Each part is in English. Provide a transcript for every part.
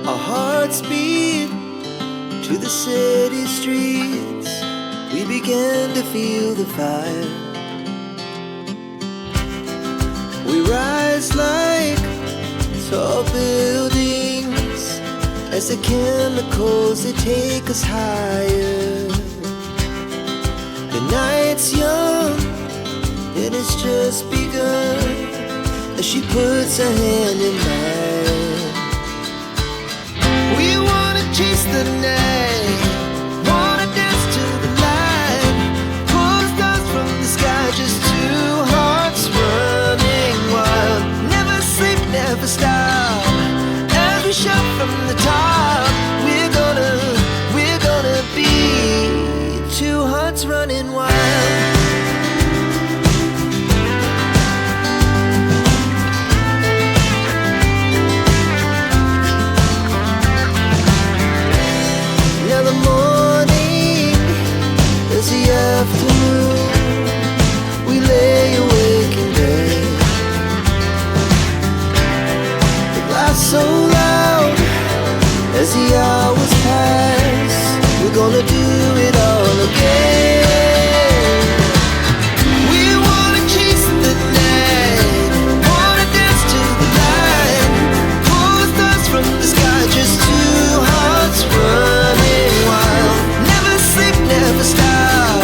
Our hearts beat to the city streets. We began to feel the fire. We rise like tall buildings as the chemicals, they take us higher. The night's young and it's just begun as she puts her hand in mine. We wanna chase the night, wanna dance to the light, pull stars from the sky, just two hearts running wild. Never sleep, never stop, as we shout from the top. We're gonna be two hearts running wild. Afternoon, we lay awake in bed. The laugh so loud as the hours pass. We're gonna do it all again. We wanna chase the night, wanna dance to the light, pull the stars from the sky, just two hearts running wild. Never sleep, never stop,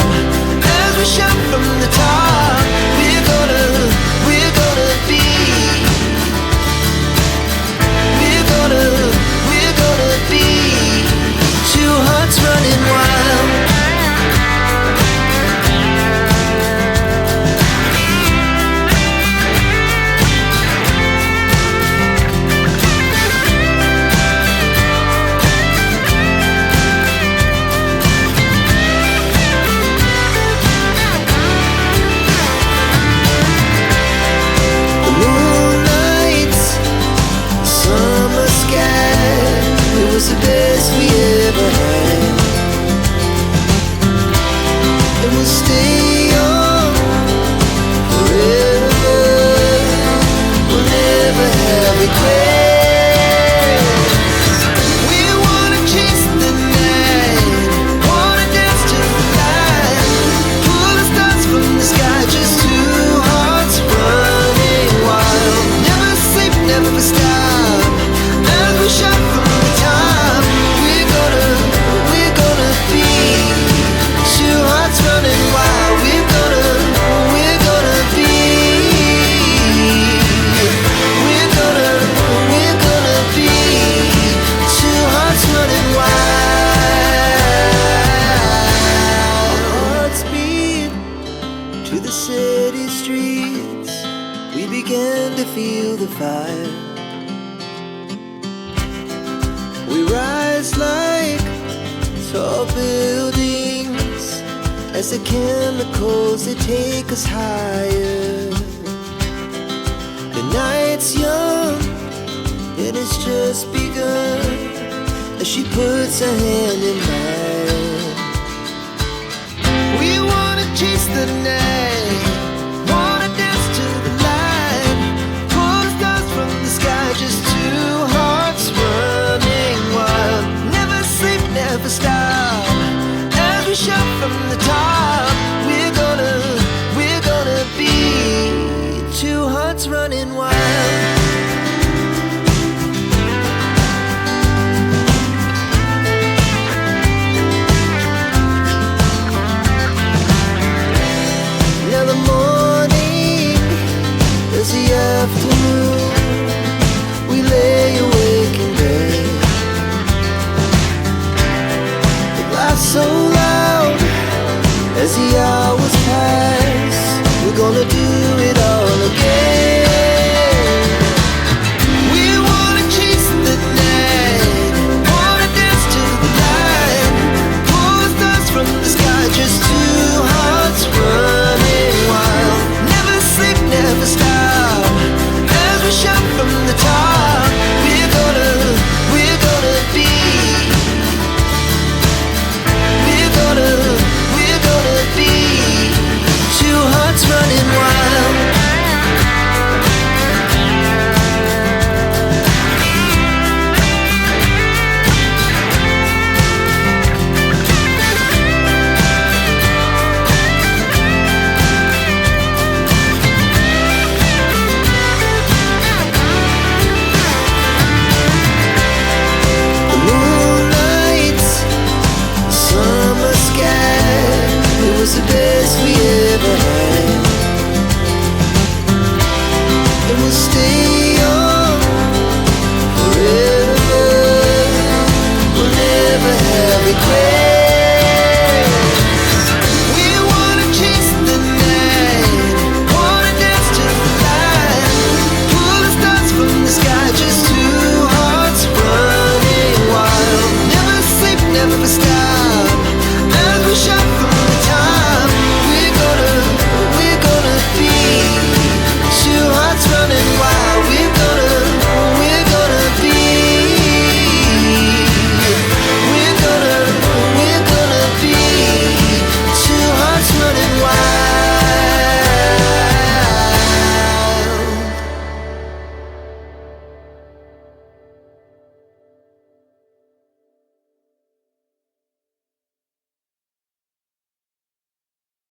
shout from the top. We're gonna be. We're gonna be two hearts running wild. It was the best we ever had, and we'll stay on forever. We'll never have regrets. We wanna chase the night, wanna dance to the light, pull the stars from the sky, just two hearts running wild. Never sleep, never stop, as we shout from the top. We're gonna be two hearts running wild. We're gonna be. We're gonna be two hearts running wild. Our hearts beat to the city streets. We began to feel the fire. We rise like tall buildings as the chemicals, they take us higher. The night's young and it's just begun as she puts her hand in mine. We wanna chase the night.